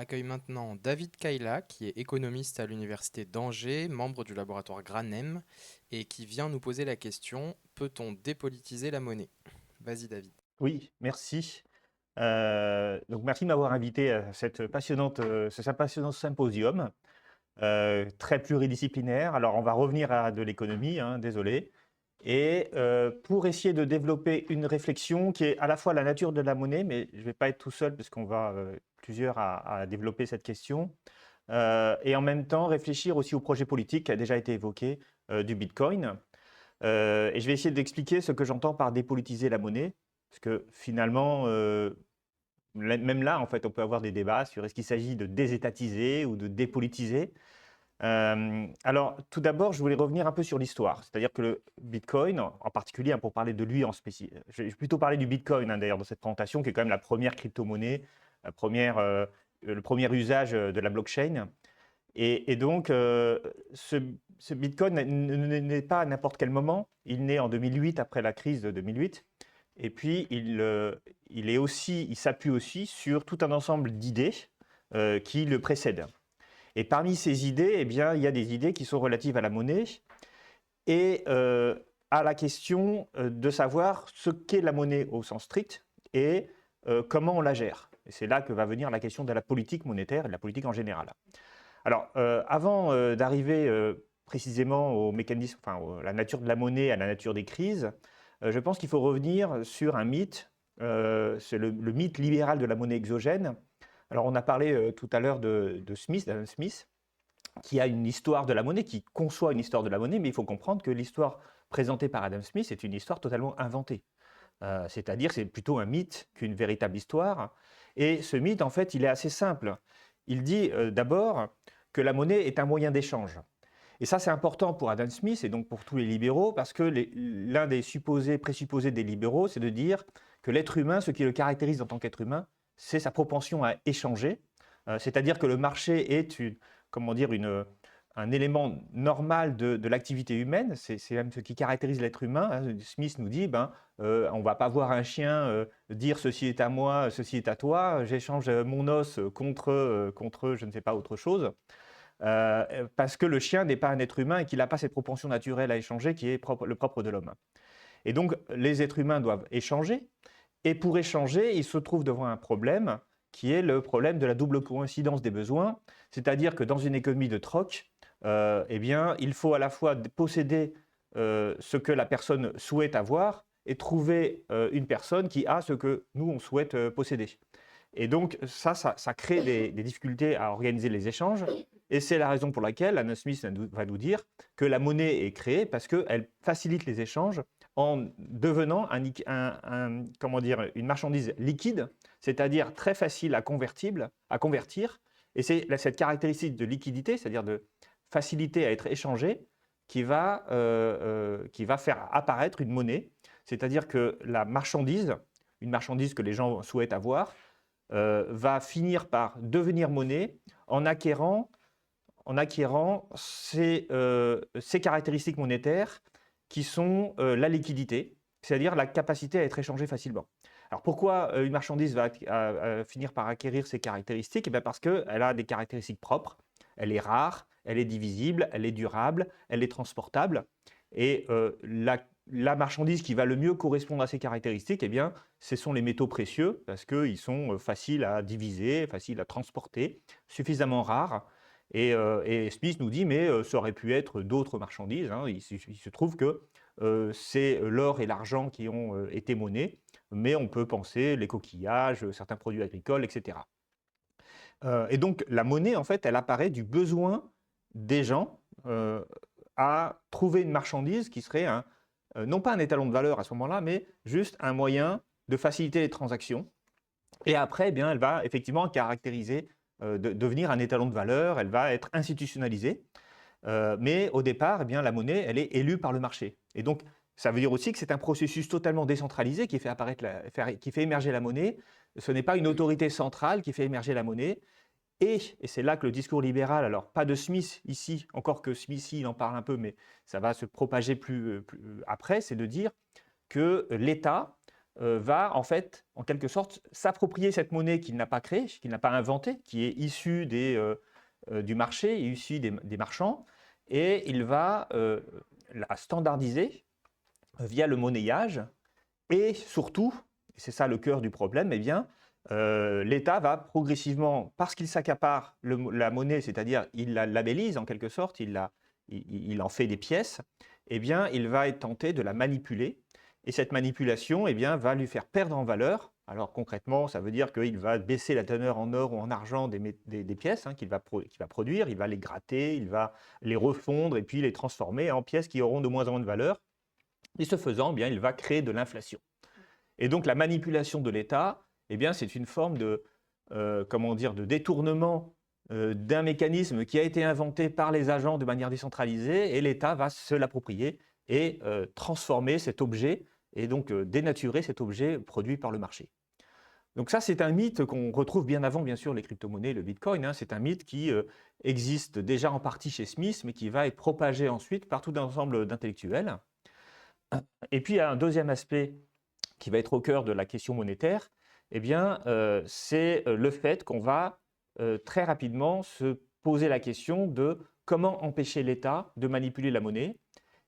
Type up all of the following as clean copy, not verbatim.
accueille maintenant David Kayla, qui est économiste à l'Université d'Angers, membre du laboratoire Granem, et qui vient nous poser la question: peut-on dépolitiser la monnaie? Vas-y, David. Oui, merci. Donc merci de m'avoir invité à ce passionnant symposium, très pluridisciplinaire. Alors on va revenir à de l'économie, hein, désolé. Et pour essayer de développer une réflexion qui est à la fois la nature de la monnaie, mais je ne vais pas être tout seul parce qu'on va plusieurs à développer cette question, et en même temps réfléchir aussi au projet politique qui a déjà été évoqué du Bitcoin. Et je vais essayer d'expliquer ce que j'entends par dépolitiser la monnaie, parce que finalement, même là, en fait, on peut avoir des débats sur est-ce qu'il s'agit de désétatiser ou de dépolitiser. Alors, tout d'abord, je voulais revenir un peu sur l'histoire. C'est-à-dire que le Bitcoin, en particulier, hein, pour parler de lui en spécifique, je vais plutôt parler du Bitcoin, hein, d'ailleurs, dans cette présentation, qui est quand même la première crypto-monnaie, le premier usage de la blockchain. Et donc, ce Bitcoin n'est pas à n'importe quel moment. Il naît en 2008, après la crise de 2008. Et puis, il s'appuie aussi sur tout un ensemble d'idées qui le précèdent. Et parmi ces idées, eh bien, il y a des idées qui sont relatives à la monnaie et à la question de savoir ce qu'est la monnaie au sens strict et comment on la gère. Et c'est là que va venir la question de la politique monétaire et de la politique en général. Alors, avant d'arriver précisément au mécanisme, à la nature de la monnaie, à la nature des crises, je pense qu'il faut revenir sur un mythe, c'est le mythe libéral de la monnaie exogène. Alors, on a parlé tout à l'heure d'Adam Smith, qui a une histoire de la monnaie, qui conçoit une histoire de la monnaie, mais il faut comprendre que l'histoire présentée par Adam Smith est une histoire totalement inventée. C'est-à-dire, c'est plutôt un mythe qu'une véritable histoire. Et ce mythe, en fait, il est assez simple. Il dit d'abord que la monnaie est un moyen d'échange. Et ça, c'est important pour Adam Smith et donc pour tous les libéraux, parce que l'un des présupposés des libéraux, c'est de dire que l'être humain, ce qui le caractérise en tant qu'être humain, c'est sa propension à échanger. C'est-à-dire que le marché est un élément normal de l'activité humaine, c'est même ce qui caractérise l'être humain, hein. Smith nous dit, on ne va pas voir un chien dire ceci est à moi, ceci est à toi, j'échange mon os contre je ne sais pas autre chose, parce que le chien n'est pas un être humain et qu'il n'a pas cette propension naturelle à échanger qui est le propre de l'homme. Et donc les êtres humains doivent échanger, et pour échanger, ils se trouvent devant un problème qui est le problème de la double coïncidence des besoins, c'est-à-dire que dans une économie de troc, eh bien, il faut à la fois posséder ce que la personne souhaite avoir et trouver une personne qui a ce que nous, on souhaite posséder. Et donc, ça crée des difficultés à organiser les échanges. Et c'est la raison pour laquelle Adam Smith va nous dire que la monnaie est créée parce qu'elle facilite les échanges en devenant une marchandise liquide, c'est-à-dire très facile à convertir. Et c'est cette caractéristique de liquidité, c'est-à-dire de facilité à être échangée, qui va faire apparaître une monnaie. C'est-à-dire que une marchandise que les gens souhaitent avoir, va finir par devenir monnaie en acquérant ces caractéristiques monétaires qui sont la liquidité, c'est-à-dire la capacité à être échangée facilement. Alors pourquoi une marchandise va finir par acquérir ces caractéristiques? Eh bien parce qu'elle a des caractéristiques propres, elle est rare, elle est divisible, elle est durable, elle est transportable. Et la marchandise qui va le mieux correspondre à ces caractéristiques, eh bien, ce sont les métaux précieux, parce qu'ils sont faciles à diviser, faciles à transporter, suffisamment rares. Et Smith nous dit, mais ça aurait pu être d'autres marchandises, hein. Il se trouve que c'est l'or et l'argent qui ont été monnaie, mais on peut penser les coquillages, certains produits agricoles, etc. Et donc la monnaie, en fait, elle apparaît du besoin des gens à trouver une marchandise qui serait non pas un étalon de valeur à ce moment-là, mais juste un moyen de faciliter les transactions. Et après, eh bien, elle va effectivement caractériser, devenir un étalon de valeur, elle va être institutionnalisée. Mais au départ, eh bien, la monnaie, elle est élue par le marché. Et donc, ça veut dire aussi que c'est un processus totalement décentralisé qui qui fait émerger la monnaie. Ce n'est pas une autorité centrale qui fait émerger la monnaie. Et c'est là que le discours libéral, alors pas de Smith ici, encore que Smith il en parle un peu, mais ça va se propager plus après, c'est de dire que l'État va en fait, en quelque sorte, s'approprier cette monnaie qu'il n'a pas créée, qu'il n'a pas inventée, qui est issue du marché, issue des marchands, et il va la standardiser via le monnayage, et surtout, et c'est ça le cœur du problème, eh bien, l'État va progressivement, parce qu'il s'accapare la monnaie, c'est-à-dire il la labellise en quelque sorte, il en fait des pièces, eh bien, il va être tenté de la manipuler. Et cette manipulation eh bien, va lui faire perdre en valeur. Alors concrètement, ça veut dire qu'il va baisser la teneur en or ou en argent des pièces qu'il va produire, il va les gratter, il va les refondre et puis les transformer en pièces qui auront de moins en moins de valeur. Et ce faisant, eh bien, il va créer de l'inflation. Et donc la manipulation de l'État, eh bien, c'est une forme de détournement d'un mécanisme qui a été inventé par les agents de manière décentralisée, et l'État va se l'approprier et transformer cet objet, et donc dénaturer cet objet produit par le marché. Donc ça, c'est un mythe qu'on retrouve bien avant, bien sûr, les crypto-monnaies, le Bitcoin. C'est un mythe qui existe déjà en partie chez Smith, mais qui va être propagé ensuite par tout un ensemble d'intellectuels. Et puis, il y a un deuxième aspect qui va être au cœur de la question monétaire, eh bien, c'est le fait qu'on va très rapidement se poser la question de comment empêcher l'État de manipuler la monnaie.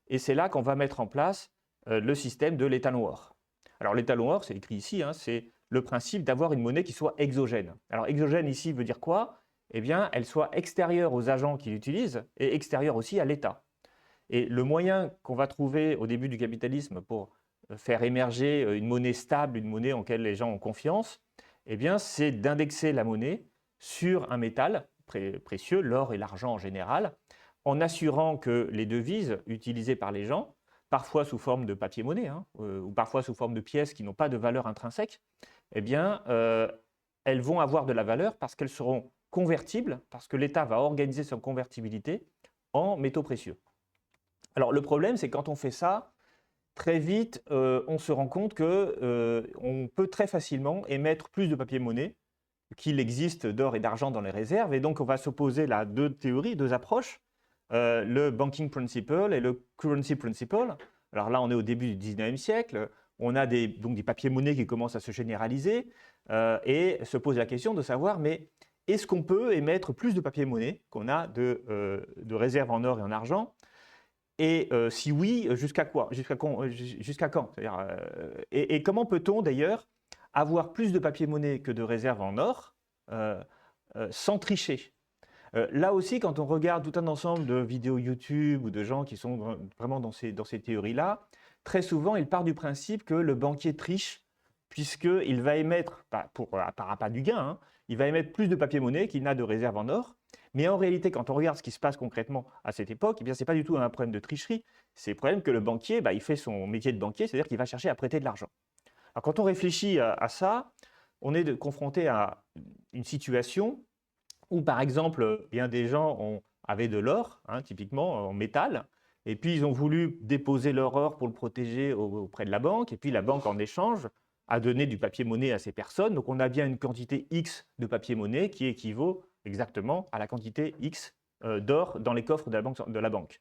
Et c'est là qu'on va mettre en place le système de l'étalon or. Alors l'étalon or, c'est écrit ici, c'est le principe d'avoir une monnaie qui soit exogène. Alors exogène ici veut dire quoi? Eh bien, elle soit extérieure aux agents qui l'utilisent et extérieure aussi à l'État. Et le moyen qu'on va trouver au début du capitalisme pour faire émerger une monnaie stable, une monnaie en laquelle les gens ont confiance, eh bien, c'est d'indexer la monnaie sur un métal précieux, l'or et l'argent en général, en assurant que les devises utilisées par les gens, parfois sous forme de papier-monnaie ou parfois sous forme de pièces qui n'ont pas de valeur intrinsèque, eh bien, elles vont avoir de la valeur parce qu'elles seront convertibles, parce que l'État va organiser son convertibilité en métaux précieux. Alors le problème, c'est que quand on fait ça, très vite, on se rend compte qu'on peut très facilement émettre plus de papier-monnaie qu'il existe d'or et d'argent dans les réserves. Et donc, on va s'opposer à deux théories, deux approches, le banking principle et le currency principle. Alors là, on est au début du 19e siècle. On a donc des papiers-monnaies qui commencent à se généraliser et se pose la question de savoir, mais est-ce qu'on peut émettre plus de papier-monnaie qu'on a de réserves en or et en argent? Et si oui, jusqu'à quoi? Jusqu'à quand? Et comment peut-on d'ailleurs avoir plus de papier-monnaie que de réserves en or sans tricher? Là aussi, quand on regarde tout un ensemble de vidéos YouTube ou de gens qui sont vraiment dans ces théories-là, très souvent, ils partent du principe que le banquier triche puisqu'il va émettre, par appât du gain, il va émettre plus de papier-monnaie qu'il n'a de réserves en or. Mais en réalité, quand on regarde ce qui se passe concrètement à cette époque, eh bien, ce n'est pas du tout un problème de tricherie, c'est le problème que le banquier, il fait son métier de banquier, c'est-à-dire qu'il va chercher à prêter de l'argent. Alors quand on réfléchit à ça, on est confronté à une situation où, par exemple, bien des gens avaient de l'or, typiquement en métal, et puis ils ont voulu déposer leur or pour le protéger auprès de la banque, et puis la banque, en échange, a donné du papier-monnaie à ces personnes. Donc on a bien une quantité X de papier-monnaie qui équivaut exactement à la quantité X d'or dans les coffres de la banque.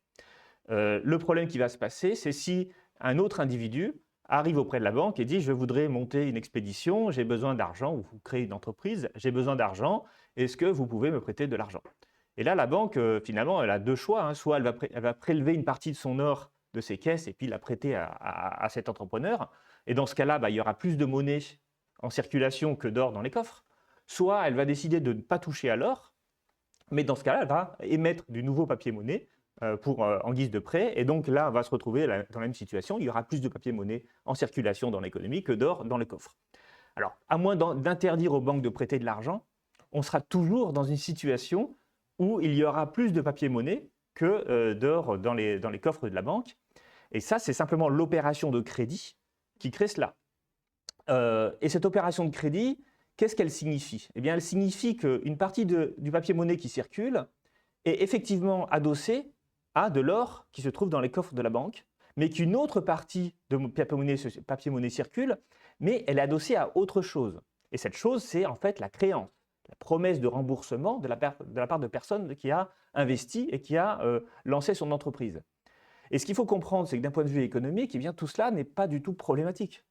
Le problème qui va se passer, c'est si un autre individu arrive auprès de la banque et dit « je voudrais monter une expédition, j'ai besoin d'argent » ou « vous créez une entreprise, j'ai besoin d'argent, est-ce que vous pouvez me prêter de l'argent ?» Et là, la banque, finalement, elle a deux choix. Soit elle va prélever une partie de son or de ses caisses et puis la prêter à cet entrepreneur. Et dans ce cas-là, il y aura plus de monnaie en circulation que d'or dans les coffres. Soit elle va décider de ne pas toucher à l'or, mais dans ce cas-là, elle va émettre du nouveau papier-monnaie en guise de prêt. Et donc là, on va se retrouver dans la même situation. Il y aura plus de papier-monnaie en circulation dans l'économie que d'or dans les coffres. Alors, à moins d'interdire aux banques de prêter de l'argent, on sera toujours dans une situation où il y aura plus de papier-monnaie que d'or dans les coffres de la banque. Et ça, c'est simplement l'opération de crédit qui crée cela. Et cette opération de crédit, qu'est-ce qu'elle signifie? Eh bien, elle signifie qu'une partie du papier-monnaie qui circule est effectivement adossée à de l'or qui se trouve dans les coffres de la banque, mais qu'une autre partie de papier-monnaie circule, mais elle est adossée à autre chose. Et cette chose, c'est en fait la créance, la promesse de remboursement de la part de personne qui a investi et qui a lancé son entreprise. Et ce qu'il faut comprendre, c'est que d'un point de vue économique, eh bien, tout cela n'est pas du tout problématique.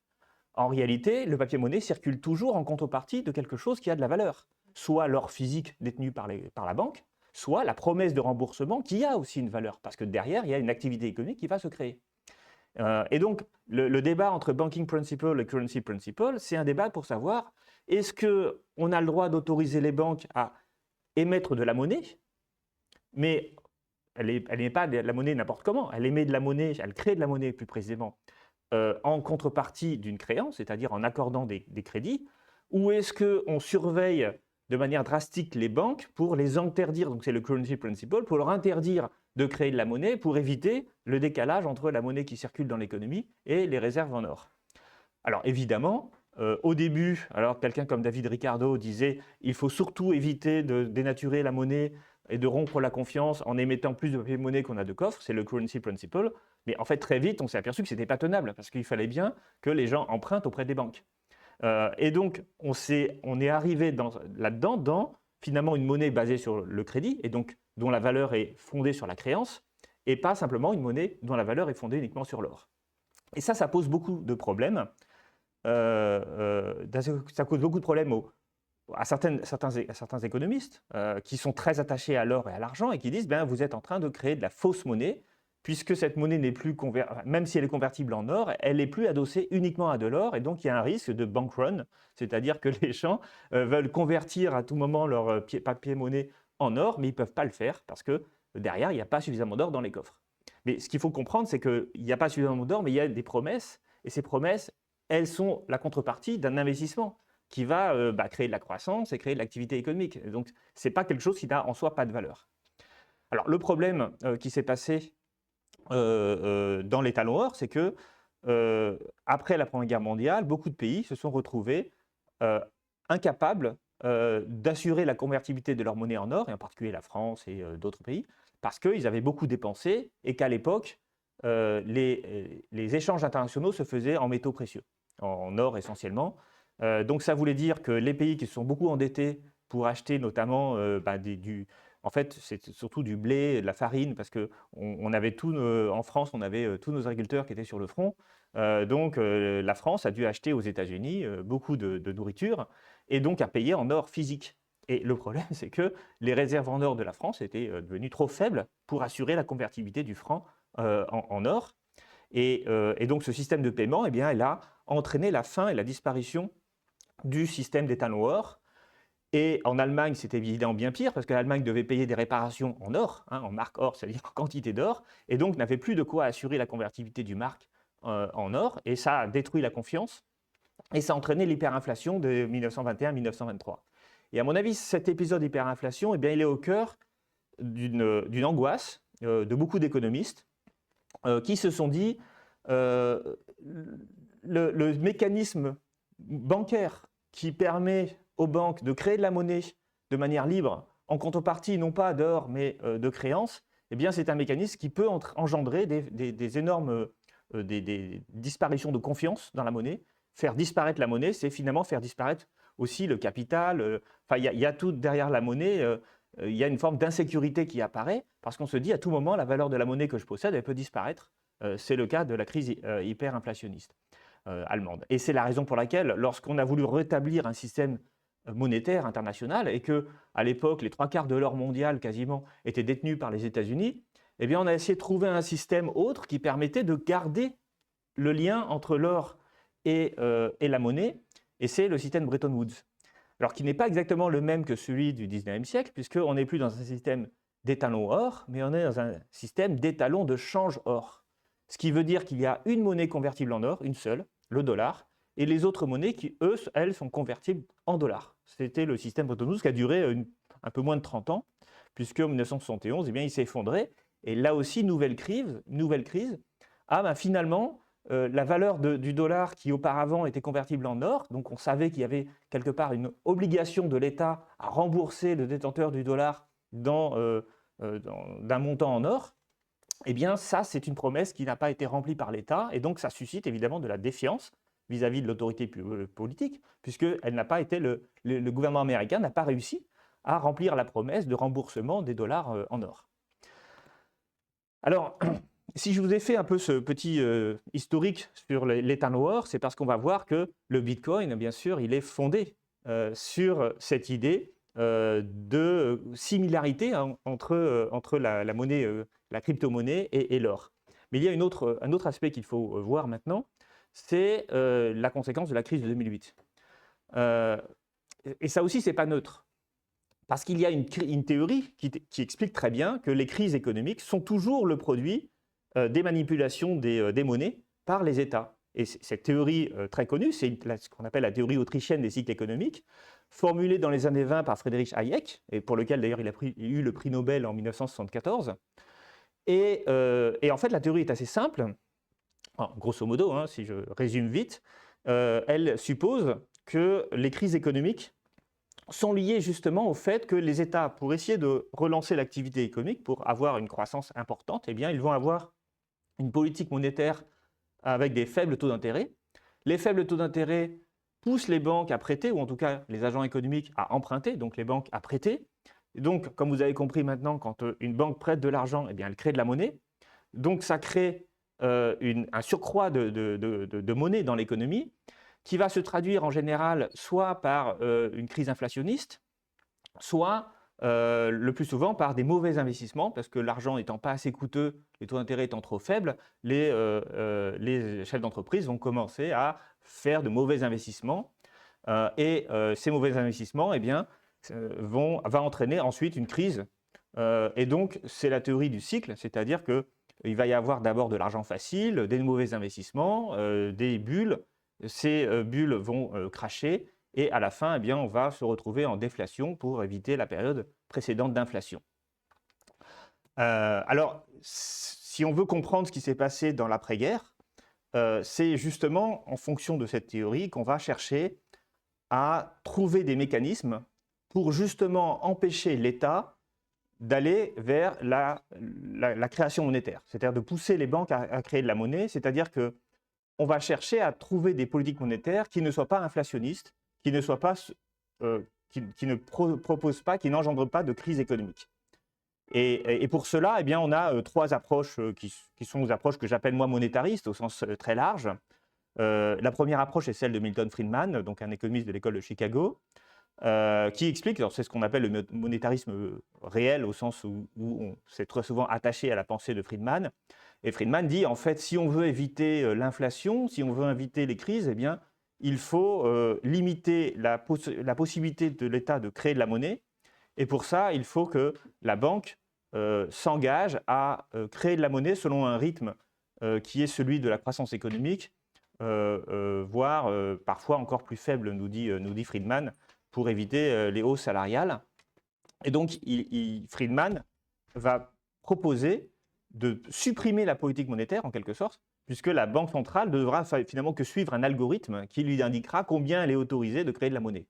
En réalité, le papier-monnaie circule toujours en contrepartie de quelque chose qui a de la valeur, soit l'or physique détenu par la banque, soit la promesse de remboursement qui a aussi une valeur, parce que derrière, il y a une activité économique qui va se créer. Et donc, le débat entre banking principle et currency principle, c'est un débat pour savoir est-ce qu'on a le droit d'autoriser les banques à émettre de la monnaie, mais elle n'est pas de la monnaie n'importe comment, elle émet de la monnaie, elle crée de la monnaie plus précisément, en contrepartie d'une créance, c'est-à-dire en accordant des crédits, ou est-ce qu'on surveille de manière drastique les banques pour les interdire, donc c'est le currency principle, pour leur interdire de créer de la monnaie pour éviter le décalage entre la monnaie qui circule dans l'économie et les réserves en or. Alors évidemment, au début, alors quelqu'un comme David Ricardo disait il faut surtout éviter de dénaturer la monnaie et de rompre la confiance en émettant plus de papier-monnaie qu'on a de coffres, c'est le currency principle. Mais en fait, très vite, on s'est aperçu que ce n'était pas tenable parce qu'il fallait bien que les gens empruntent auprès des banques. Et donc, on est arrivé là-dedans dans finalement une monnaie basée sur le crédit et donc dont la valeur est fondée sur la créance et pas simplement une monnaie dont la valeur est fondée uniquement sur l'or. Et ça pose beaucoup de problèmes. Ça cause beaucoup de problèmes à certains économistes qui sont très attachés à l'or et à l'argent et qui disent ben, vous êtes en train de créer de la fausse monnaie puisque cette monnaie n'est plus même si elle est convertible en or, elle n'est plus adossée uniquement à de l'or et donc il y a un risque de bank run, c'est-à-dire que les gens veulent convertir à tout moment leur papier-monnaie en or, mais ils ne peuvent pas le faire parce que derrière, il n'y a pas suffisamment d'or dans les coffres. Mais ce qu'il faut comprendre, c'est qu'il n'y a pas suffisamment d'or, mais il y a des promesses, et ces promesses, elles sont la contrepartie d'un investissement qui va créer de la croissance et créer de l'activité économique. Et donc, ce n'est pas quelque chose qui n'a en soi pas de valeur. Alors, le problème qui s'est passé dans les talons or, c'est que après la Première Guerre mondiale, beaucoup de pays se sont retrouvés incapables d'assurer la convertibilité de leur monnaie en or, et en particulier la France et d'autres pays, parce qu'ils avaient beaucoup dépensé et qu'à l'époque, les échanges internationaux se faisaient en métaux précieux, en or essentiellement. Donc ça voulait dire que les pays qui se sont beaucoup endettés pour acheter notamment en fait, c'est surtout du blé, de la farine, parce qu'on avait en France, on avait tous nos agriculteurs qui étaient sur le front. Donc la France a dû acheter aux États-Unis beaucoup de nourriture et donc a payé en or physique. Et le problème, c'est que les réserves en or de la France étaient devenues trop faibles pour assurer la convertibilité du franc en or. Et donc ce système de paiement, eh bien, elle a entraîné la fin et la disparition du système des talons or. Et en Allemagne, c'était évidemment bien pire, parce que l'Allemagne devait payer des réparations en or, en marque or, c'est-à-dire en quantité d'or, et donc n'avait plus de quoi assurer la convertibilité du marque en or, et ça a détruit la confiance, et ça a entraîné l'hyperinflation de 1921-1923. Et à mon avis, cet épisode d'hyperinflation, eh bien, il est au cœur d'une angoisse de beaucoup d'économistes qui se sont dit le mécanisme bancaire qui permet aux banques de créer de la monnaie de manière libre, en contrepartie non pas d'or mais de créances, eh bien c'est un mécanisme qui peut engendrer des énormes des disparitions de confiance dans la monnaie. Faire disparaître la monnaie, c'est finalement faire disparaître aussi le capital. Enfin, il y a tout derrière la monnaie. Il y a une forme d'insécurité qui apparaît parce qu'on se dit à tout moment la valeur de la monnaie que je possède, elle peut disparaître. C'est le cas de la crise hyperinflationniste allemande. Et c'est la raison pour laquelle, lorsqu'on a voulu rétablir un système monétaire international et que, à l'époque, les 3/4 de l'or mondial quasiment étaient détenus par les États-Unis, eh bien, on a essayé de trouver un système autre qui permettait de garder le lien entre l'or et la monnaie, et c'est le système Bretton Woods. Alors, qui n'est pas exactement le même que celui du 19e siècle, puisqu'on n'est plus dans un système d'étalons or, mais on est dans un système d'étalons de change or. Ce qui veut dire qu'il y a une monnaie convertible en or, une seule, le dollar, et les autres monnaies qui, elles, sont convertibles en dollars. C'était le système Bretton Woods qui a duré un peu moins de 30 ans, puisque en 1971, eh bien, il s'est effondré. Et là aussi, nouvelle crise. Finalement, la valeur du dollar qui auparavant était convertible en or, donc on savait qu'il y avait quelque part une obligation de l'État à rembourser le détenteur du dollar d'un montant en or, eh bien ça c'est une promesse qui n'a pas été remplie par l'État et donc ça suscite évidemment de la défiance vis-à-vis de l'autorité politique, puisque le gouvernement américain n'a pas réussi à remplir la promesse de remboursement des dollars en or. Alors, Si je vous ai fait un peu ce petit historique sur les time wars, c'est parce qu'on va voir que le Bitcoin, bien sûr, il est fondé sur cette idée de similarité entre la monnaie, la crypto-monnaie et l'or. Mais il y a un autre aspect qu'il faut voir maintenant, c'est la conséquence de la crise de 2008. Et ça aussi, ce n'est pas neutre. Parce qu'il y a une théorie qui explique très bien que les crises économiques sont toujours le produit des manipulations des monnaies par les États. Et cette théorie très connue, c'est ce qu'on appelle la théorie autrichienne des cycles économiques, formulée dans les années 20 par Friedrich Hayek, et pour lequel d'ailleurs il a eu le prix Nobel en 1974. Et en fait, la théorie est assez simple. Grosso modo, hein, si je résume vite, elle suppose que les crises économiques sont liées justement au fait que les États, pour essayer de relancer l'activité économique, pour avoir une croissance importante, eh bien, ils vont avoir une politique monétaire avec des faibles taux d'intérêt. Les faibles taux d'intérêt poussent les banques à prêter, ou en tout cas les agents économiques à emprunter, donc les banques à prêter. Et donc, comme vous avez compris maintenant, quand une banque prête de l'argent, eh bien, elle crée de la monnaie. Donc, ça crée un surcroît de monnaie dans l'économie qui va se traduire en général soit par une crise inflationniste, soit le plus souvent par des mauvais investissements, parce que l'argent n'étant pas assez coûteux, les taux d'intérêt étant trop faibles, les chefs d'entreprise vont commencer à faire de mauvais investissements. Ces mauvais investissements, eh bien, va entraîner ensuite une crise. Et donc, c'est la théorie du cycle, c'est-à-dire qu'il va y avoir d'abord de l'argent facile, des mauvais investissements, des bulles. Ces bulles vont cracher et à la fin, eh bien, on va se retrouver en déflation pour éviter la période précédente d'inflation. Alors, si on veut comprendre ce qui s'est passé dans l'après-guerre, c'est justement en fonction de cette théorie qu'on va chercher à trouver des mécanismes pour justement empêcher l'État d'aller vers la création monétaire, c'est-à-dire de pousser les banques à créer de la monnaie, c'est-à-dire qu'on va chercher à trouver des politiques monétaires qui ne soient pas inflationnistes, qui ne proposent pas, qui n'engendrent pas de crise économique. Et pour cela, eh bien, on a trois approches qui sont des approches que j'appelle moi monétaristes au sens très large. La première approche est celle de Milton Friedman, donc un économiste de l'école de Chicago, qui explique, c'est ce qu'on appelle le monétarisme réel, au sens où on s'est très souvent attaché à la pensée de Friedman. Et Friedman dit, en fait, si on veut éviter l'inflation, si on veut éviter les crises, eh bien, il faut limiter la possibilité de l'État de créer de la monnaie. Et pour ça, il faut que la banque s'engage à créer de la monnaie selon un rythme qui est celui de la croissance économique, voire parfois encore plus faible, nous dit Friedman, pour éviter les hausses salariales. Et donc, Friedman va proposer de supprimer la politique monétaire, en quelque sorte, puisque la Banque centrale devra finalement que suivre un algorithme qui lui indiquera combien elle est autorisée de créer de la monnaie.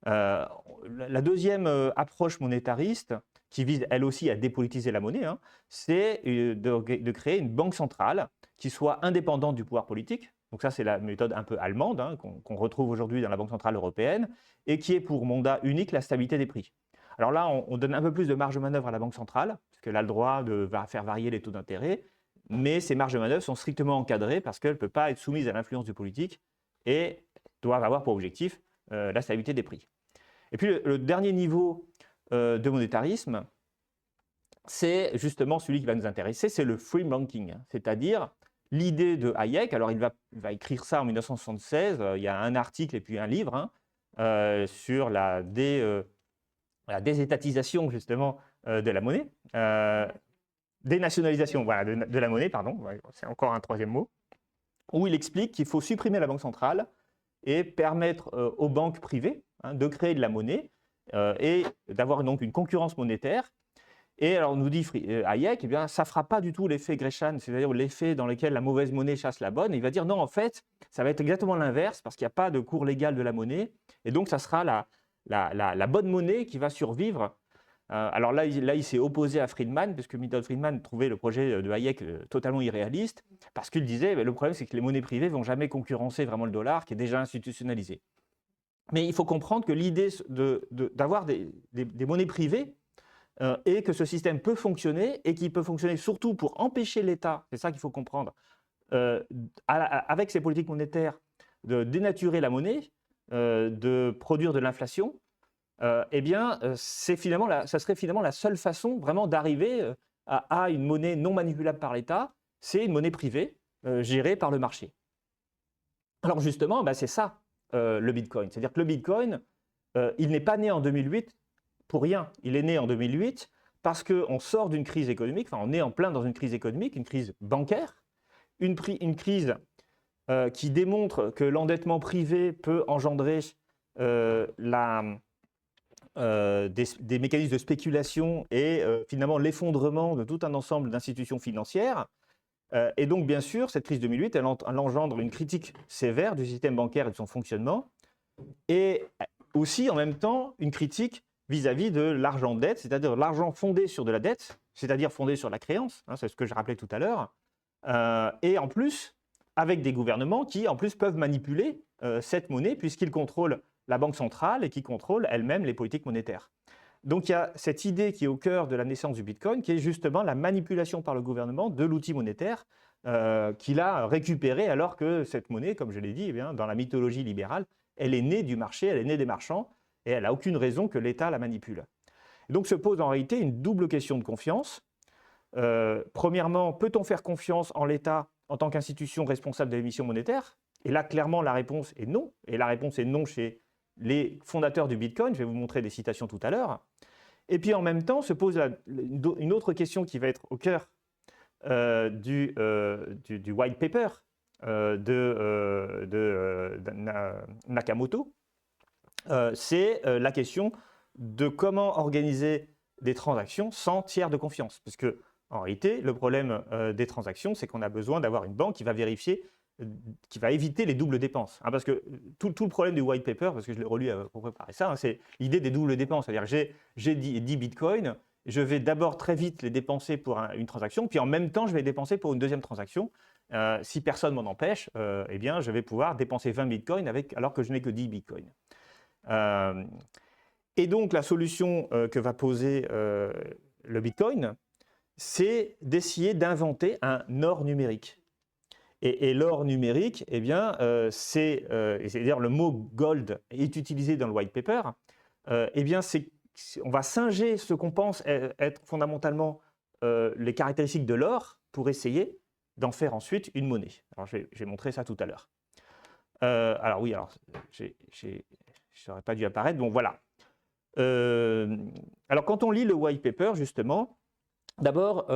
La deuxième approche monétariste, qui vise elle aussi à dépolitiser la monnaie, hein, c'est de créer une banque centrale qui soit indépendante du pouvoir politique. Donc ça, c'est la méthode un peu allemande, hein, qu'on retrouve aujourd'hui dans la Banque centrale européenne, et qui est pour mandat unique la stabilité des prix. Alors là, on donne un peu plus de marge de manœuvre à la Banque centrale, parce qu'elle a le droit de faire varier les taux d'intérêt, mais ces marges de manœuvre sont strictement encadrées parce qu'elle ne peut pas être soumise à l'influence du politique et doivent avoir pour objectif la stabilité des prix. Et puis le dernier niveau de monétarisme, c'est justement celui qui va nous intéresser, c'est le free banking, c'est-à-dire l'idée de Hayek. Alors il va écrire ça en 1976, il y a un article et puis un livre sur la désétatisation justement de la monnaie, dénationalisation voilà, de la monnaie, pardon, c'est encore un troisième mot, où il explique qu'il faut supprimer la Banque centrale et permettre aux banques privées de créer de la monnaie et d'avoir donc une concurrence monétaire. Et alors nous dit Hayek, eh bien, ça ne fera pas du tout l'effet Gresham, c'est-à-dire l'effet dans lequel la mauvaise monnaie chasse la bonne. Il va dire non, en fait, ça va être exactement l'inverse parce qu'il n'y a pas de cours légal de la monnaie. Et donc, ça sera la bonne monnaie qui va survivre. Alors là, il s'est opposé à Friedman, parce que Milton Friedman trouvait le projet de Hayek totalement irréaliste, parce qu'il disait le problème, c'est que les monnaies privées ne vont jamais concurrencer vraiment le dollar, qui est déjà institutionnalisé. Mais il faut comprendre que l'idée d'avoir des monnaies privées, et que ce système peut fonctionner et qu'il peut fonctionner surtout pour empêcher l'État, c'est ça qu'il faut comprendre, avec ses politiques monétaires, de dénaturer la monnaie, de produire de l'inflation, eh bien, ça serait finalement la seule façon vraiment d'arriver à une monnaie non manipulable par l'État, c'est une monnaie privée gérée par le marché. Alors justement, c'est ça le Bitcoin. C'est-à-dire que le Bitcoin, il n'est pas né en 2008 pour rien. Il est né en 2008 parce qu'on sort d'une crise économique, enfin on est en plein dans une crise économique, une crise bancaire, une crise qui démontre que l'endettement privé peut engendrer des mécanismes de spéculation et finalement l'effondrement de tout un ensemble d'institutions financières. Et donc, bien sûr, cette crise 2008, elle engendre une critique sévère du système bancaire et de son fonctionnement, et aussi, en même temps, une critique vis-à-vis de l'argent de dette, c'est-à-dire l'argent fondé sur de la dette, c'est-à-dire fondé sur la créance, c'est ce que je rappelais tout à l'heure, et en plus, avec des gouvernements qui, en plus, peuvent manipuler cette monnaie, puisqu'ils contrôlent la banque centrale et qui contrôlent elles-mêmes les politiques monétaires. Donc il y a cette idée qui est au cœur de la naissance du Bitcoin, qui est justement la manipulation par le gouvernement de l'outil monétaire qu'il a récupéré, alors que cette monnaie, comme je l'ai dit, dans la mythologie libérale, elle est née du marché, elle est née des marchands, et elle n'a aucune raison que l'État la manipule. Donc se pose en réalité une double question de confiance. Premièrement, peut-on faire confiance en l'État en tant qu'institution responsable de l'émission monétaire? Et là, clairement, la réponse est non. Et la réponse est non chez les fondateurs du Bitcoin. Je vais vous montrer des citations tout à l'heure. Et puis en même temps se pose une autre question qui va être au cœur du white paper de Nakamoto. C'est la question de comment organiser des transactions sans tiers de confiance. Parce que en réalité, le problème des transactions, c'est qu'on a besoin d'avoir une banque qui va vérifier, qui va éviter les doubles dépenses. Parce que tout le problème du white paper, parce que je l'ai relu pour préparer ça, c'est l'idée des doubles dépenses. C'est-à-dire j'ai 10 bitcoins, je vais d'abord très vite les dépenser pour une transaction, puis en même temps, je vais les dépenser pour une deuxième transaction. Si personne m'en empêche, eh bien, je vais pouvoir dépenser 20 bitcoins alors que je n'ai que 10 bitcoins. Et donc, la solution que va poser le Bitcoin, c'est d'essayer d'inventer un or numérique. Et l'or numérique, eh bien, c'est-à-dire le mot gold est utilisé dans le white paper, eh bien, on va singer ce qu'on pense être fondamentalement les caractéristiques de l'or pour essayer d'en faire ensuite une monnaie. Alors, je vais montrer ça tout à l'heure. Alors oui, je n'aurais pas dû apparaître, donc voilà. Alors, quand on lit le white paper, justement, d'abord,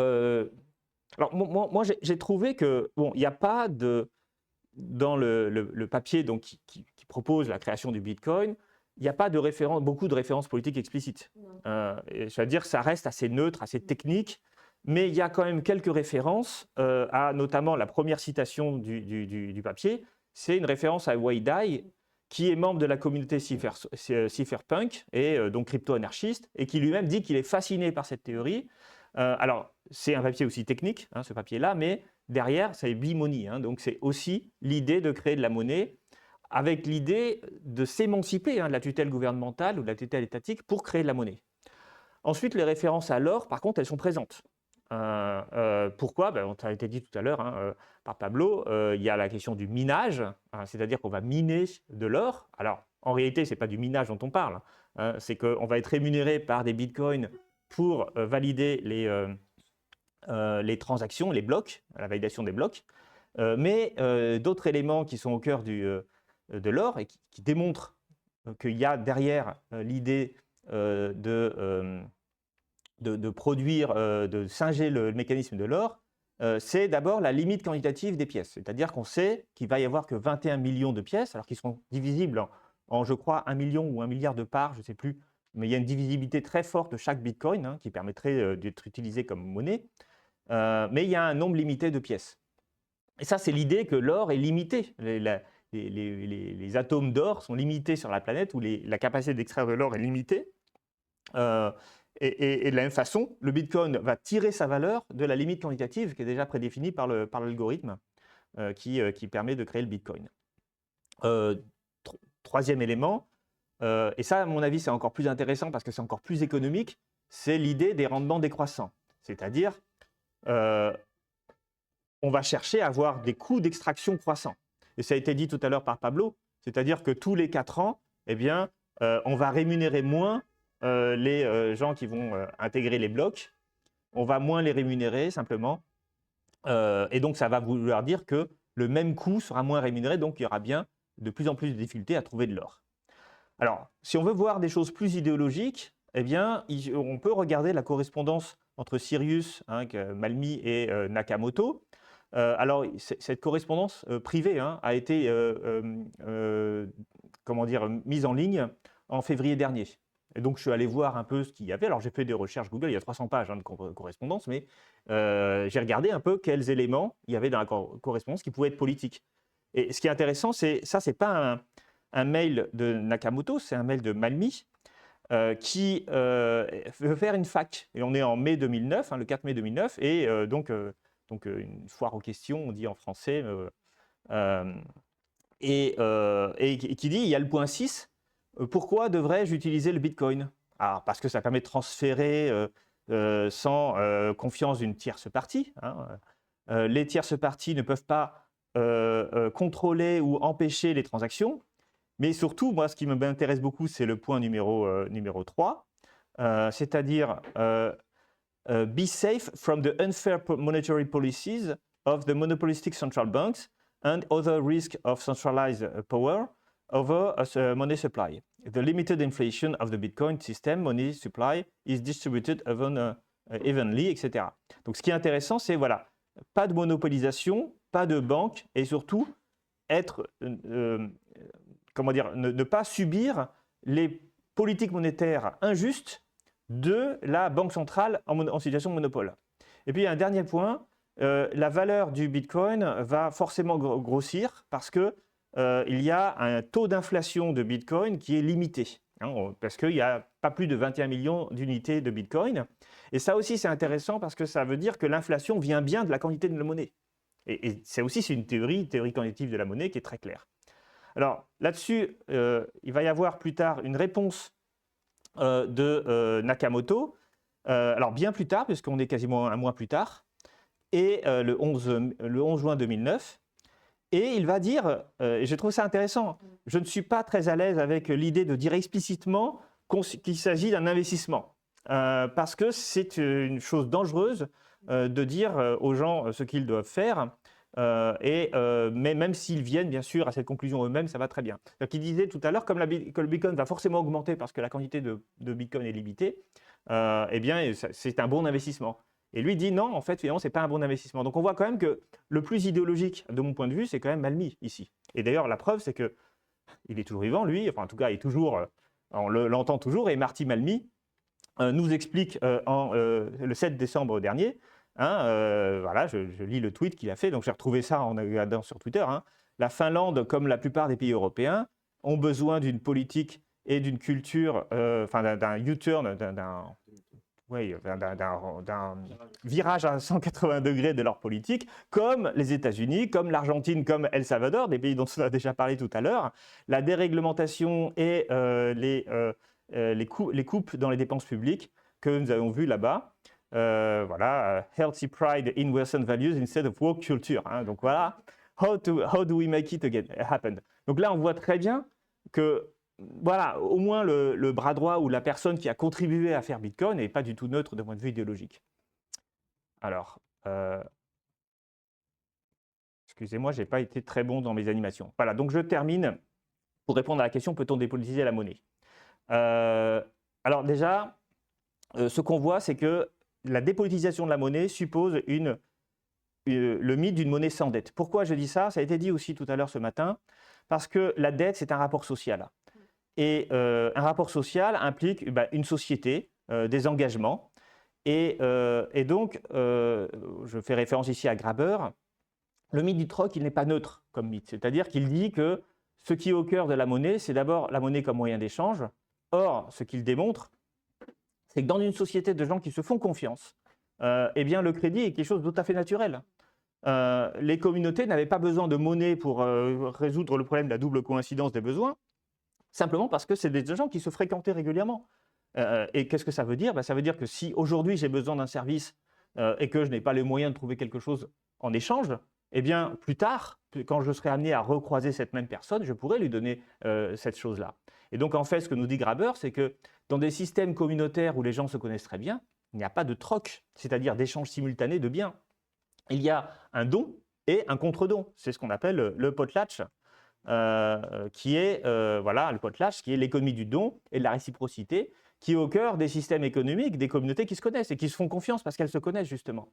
alors moi j'ai trouvé que, bon, il n'y a pas dans le papier donc, qui propose la création du Bitcoin, il n'y a pas beaucoup de références politiques explicites. C'est-à-dire que ça reste assez neutre, assez technique, mais il y a quand même quelques références à notamment la première citation du papier, c'est une référence à Wei Dai, qui est membre de la communauté cypherpunk et donc crypto-anarchiste, et qui lui-même dit qu'il est fasciné par cette théorie. Alors, c'est un papier aussi technique, ce papier-là, mais derrière, c'est B-Money. Donc, c'est aussi l'idée de créer de la monnaie avec l'idée de s'émanciper de la tutelle gouvernementale ou de la tutelle étatique pour créer de la monnaie. Ensuite, les références à l'or, par contre, elles sont présentes. Pourquoi? Ça a été dit tout à l'heure par Pablo, il y a la question du minage, c'est-à-dire qu'on va miner de l'or. Alors, en réalité, ce n'est pas du minage dont on parle, c'est qu'on va être rémunéré par des bitcoins pour valider les transactions, les blocs, la validation des blocs, mais d'autres éléments qui sont au cœur de l'or et qui démontrent qu'il y a derrière l'idée de produire, de singer le mécanisme de l'or, c'est d'abord la limite quantitative des pièces. C'est-à-dire qu'on sait qu'il va y avoir que 21 millions de pièces, alors qu'ils sont divisibles en, je crois, 1 million ou 1 milliard de parts, je ne sais plus, mais il y a une divisibilité très forte de chaque bitcoin qui permettrait d'être utilisé comme monnaie, mais il y a un nombre limité de pièces. Et ça, c'est l'idée que l'or est limité. Les atomes d'or sont limités sur la planète, où la capacité d'extraire de l'or est limitée. Et de la même façon, le Bitcoin va tirer sa valeur de la limite quantitative qui est déjà prédéfinie par l'algorithme qui permet de créer le Bitcoin. Troisième élément, et ça, à mon avis, c'est encore plus intéressant parce que c'est encore plus économique, c'est l'idée des rendements décroissants. C'est-à-dire, on va chercher à avoir des coûts d'extraction croissants. Et ça a été dit tout à l'heure par Pablo, c'est-à-dire que tous les 4 ans, eh bien, on va rémunérer moins les gens qui vont intégrer les blocs. On va moins les rémunérer simplement. Et donc, ça va vouloir dire que le même coût sera moins rémunéré, donc il y aura bien de plus en plus de difficultés à trouver de l'or. Alors, si on veut voir des choses plus idéologiques, eh bien, on peut regarder la correspondance entre Sirius, Malmi et Nakamoto. Alors, cette correspondance privée a été mise en ligne en février dernier. Et donc, je suis allé voir un peu ce qu'il y avait. Alors, j'ai fait des recherches Google, il y a 300 pages de correspondance, mais j'ai regardé un peu quels éléments il y avait dans la correspondance qui pouvaient être politiques. Et ce qui est intéressant, c'est pas un mail de Nakamoto, c'est un mail de Malmi qui veut faire une fac. Et on est en mai 2009, le 4 mai 2009, et donc une foire aux questions, on dit en français, et qui dit, il y a le point 6, pourquoi devrais-je utiliser le Bitcoin? Alors, parce que ça permet de transférer sans confiance d'une tierce partie. Les tierces parties ne peuvent pas contrôler ou empêcher les transactions. Mais surtout, moi, ce qui m'intéresse beaucoup, c'est le point numéro 3, c'est-à-dire be safe from the unfair monetary policies of the monopolistic central banks and other risks of centralized power over money supply. The limited inflation of the Bitcoin system money supply is distributed evenly, etc. Donc, ce qui est intéressant, c'est voilà, pas de monopolisation, pas de banque, et surtout être ne pas subir les politiques monétaires injustes de la Banque centrale en situation de monopole. Et puis, il y a un dernier point, la valeur du Bitcoin va forcément grossir parce qu'il y a un taux d'inflation de Bitcoin qui est limité, parce qu'il n'y a pas plus de 21 millions d'unités de Bitcoin. Et ça aussi, c'est intéressant parce que ça veut dire que l'inflation vient bien de la quantité de la monnaie. Et c'est une théorie quantitative de la monnaie qui est très claire. Alors là-dessus, il va y avoir plus tard une réponse de Nakamoto, alors bien plus tard, puisqu'on est quasiment un mois plus tard, et le 11 juin 2009, et il va dire, et je trouve ça intéressant, je ne suis pas très à l'aise avec l'idée de dire explicitement qu'il s'agit d'un investissement, parce que c'est une chose dangereuse de dire aux gens ce qu'ils doivent faire. Mais même s'ils viennent bien sûr à cette conclusion eux-mêmes, ça va très bien. Donc, il disait tout à l'heure, comme que le Bitcoin va forcément augmenter parce que la quantité de Bitcoin est limitée, eh bien c'est un bon investissement. Et lui dit non, en fait finalement c'est pas un bon investissement. Donc on voit quand même que le plus idéologique de mon point de vue, c'est quand même Malmi ici. Et d'ailleurs la preuve c'est que il est toujours vivant lui, enfin en tout cas il est toujours, on l'entend toujours, et Marty Malmi nous explique le 7 décembre dernier. Voilà, je lis le tweet qu'il a fait, donc j'ai retrouvé ça en regardant sur Twitter. La Finlande, comme la plupart des pays européens, ont besoin d'une politique et d'une culture, d'un U-turn, d'un virage à 180 degrés de leur politique, comme les États-Unis, comme l'Argentine, comme El Salvador, des pays dont on a déjà parlé tout à l'heure. La déréglementation et les coupes dans les dépenses publiques que nous avons vues là-bas. Healthy pride in Western values instead of woke culture. Donc voilà, how do we make it happen? Donc là, on voit très bien que, voilà, au moins le bras droit ou la personne qui a contribué à faire Bitcoin n'est pas du tout neutre d'un point de vue idéologique. Alors, excusez-moi, je n'ai pas été très bon dans mes animations. Voilà, donc je termine pour répondre à la question, peut-on dépolitiser la monnaie? Alors déjà, ce qu'on voit, c'est que la dépolitisation de la monnaie suppose le mythe d'une monnaie sans dette. Pourquoi je dis ça? Ça a été dit aussi tout à l'heure ce matin, parce que la dette, c'est un rapport social. Et un rapport social implique une société, des engagements. Et donc, je fais référence ici à Graeber, le mythe du troc, il n'est pas neutre comme mythe. C'est-à-dire qu'il dit que ce qui est au cœur de la monnaie, c'est d'abord la monnaie comme moyen d'échange. Or, ce qu'il démontre, c'est que dans une société de gens qui se font confiance, eh bien, le crédit est quelque chose de tout à fait naturel. Les communautés n'avaient pas besoin de monnaie pour résoudre le problème de la double coïncidence des besoins, simplement parce que c'est des gens qui se fréquentaient régulièrement. Et qu'est-ce que ça veut dire? Ça veut dire que si aujourd'hui j'ai besoin d'un service et que je n'ai pas les moyens de trouver quelque chose en échange, eh bien plus tard, quand je serai amené à recroiser cette même personne, je pourrai lui donner cette chose-là. Et donc en fait, ce que nous dit Graeber, c'est que dans des systèmes communautaires où les gens se connaissent très bien, il n'y a pas de troc, c'est-à-dire d'échange simultané de biens. Il y a un don et un contre-don. C'est ce qu'on appelle le potlatch, qui est le potlatch, qui est l'économie du don et de la réciprocité, qui est au cœur des systèmes économiques, des communautés qui se connaissent et qui se font confiance parce qu'elles se connaissent justement.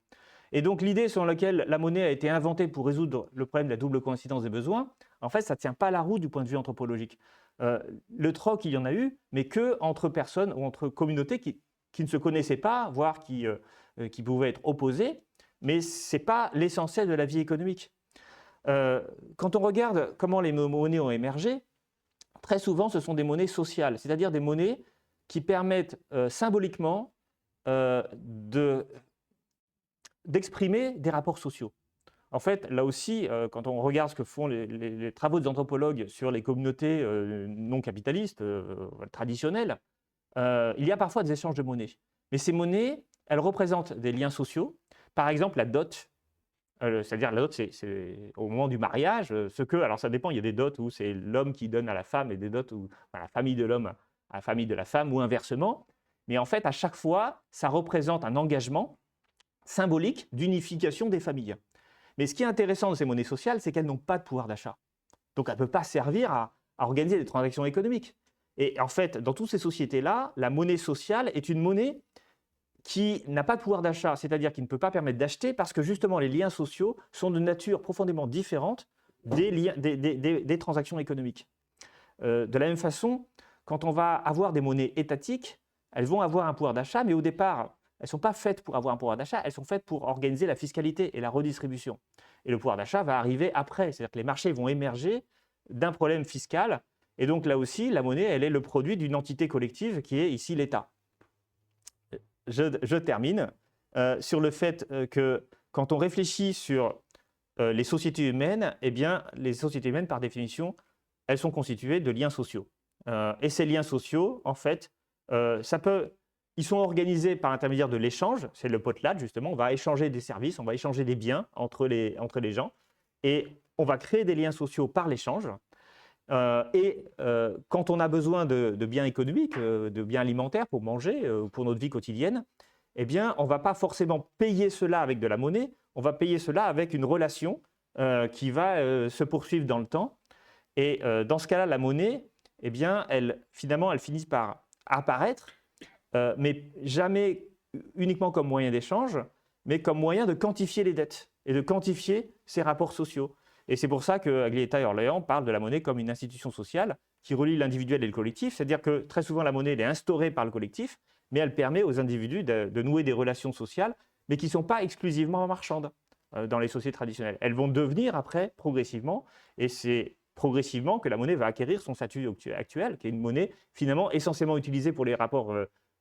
Et donc l'idée selon laquelle la monnaie a été inventée pour résoudre le problème de la double coïncidence des besoins, en fait, ça ne tient pas la route du point de vue anthropologique. Le troc, il y en a eu, mais que entre personnes ou entre communautés qui ne se connaissaient pas, voire qui pouvaient être opposées, mais ce n'est pas l'essentiel de la vie économique. Quand on regarde comment les monnaies ont émergé, très souvent ce sont des monnaies sociales, c'est-à-dire des monnaies qui permettent symboliquement d'exprimer des rapports sociaux. En fait, là aussi, quand on regarde ce que font les travaux des anthropologues sur les communautés non capitalistes, traditionnelles, il y a parfois des échanges de monnaies. Mais ces monnaies, elles représentent des liens sociaux. Par exemple, la dot. C'est-à-dire la dot, c'est au moment du mariage, alors ça dépend, il y a des dots où c'est l'homme qui donne à la femme et des dots où la famille de l'homme à la famille de la femme ou inversement. Mais en fait, à chaque fois, ça représente un engagement symbolique d'unification des familles. Mais ce qui est intéressant de ces monnaies sociales, c'est qu'elles n'ont pas de pouvoir d'achat. Donc elles ne peuvent pas servir à organiser des transactions économiques. Et en fait, dans toutes ces sociétés-là, la monnaie sociale est une monnaie qui n'a pas de pouvoir d'achat, c'est-à-dire qui ne peut pas permettre d'acheter parce que justement les liens sociaux sont de nature profondément différente des transactions économiques. De la même façon, quand on va avoir des monnaies étatiques, elles vont avoir un pouvoir d'achat, mais au départ, elles ne sont pas faites pour avoir un pouvoir d'achat, elles sont faites pour organiser la fiscalité et la redistribution. Et le pouvoir d'achat va arriver après, c'est-à-dire que les marchés vont émerger d'un problème fiscal, et donc là aussi, la monnaie, elle est le produit d'une entité collective qui est ici l'État. Je termine sur le fait que quand on réfléchit sur les sociétés humaines, eh bien, les sociétés humaines, par définition, elles sont constituées de liens sociaux. Et ces liens sociaux, en fait, ils sont organisés par l'intermédiaire de l'échange, c'est le potlatch justement, on va échanger des services, on va échanger des biens entre les gens, et on va créer des liens sociaux par l'échange. Quand on a besoin de biens économiques, de biens alimentaires pour manger, pour notre vie quotidienne, eh bien, on ne va pas forcément payer cela avec de la monnaie, on va payer cela avec une relation qui va se poursuivre dans le temps. Et dans ce cas-là, la monnaie, eh bien, finalement, elle finit par apparaître, mais jamais uniquement comme moyen d'échange, mais comme moyen de quantifier les dettes et de quantifier ces rapports sociaux. Et c'est pour ça que Aglietta et Orléans parlent de la monnaie comme une institution sociale qui relie l'individuel et le collectif. C'est-à-dire que très souvent, la monnaie elle est instaurée par le collectif, mais elle permet aux individus de nouer des relations sociales, mais qui ne sont pas exclusivement marchandes dans les sociétés traditionnelles. Elles vont devenir après progressivement, et c'est progressivement que la monnaie va acquérir son statut actuel, qui est une monnaie finalement essentiellement utilisée pour les rapports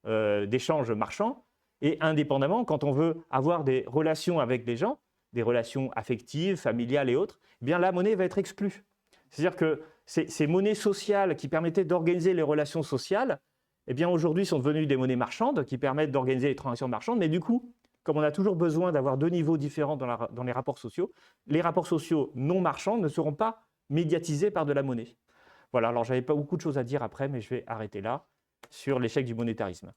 d'échange marchands, et indépendamment, quand on veut avoir des relations avec des gens, des relations affectives, familiales et autres, eh bien la monnaie va être exclue. C'est-à-dire que ces monnaies sociales qui permettaient d'organiser les relations sociales, eh bien aujourd'hui sont devenues des monnaies marchandes qui permettent d'organiser les transactions marchandes, mais du coup, comme on a toujours besoin d'avoir deux niveaux différents dans les rapports sociaux non marchands ne seront pas médiatisés par de la monnaie. Voilà, alors j'avais pas beaucoup de choses à dire après, mais je vais arrêter là sur l'échec du monétarisme.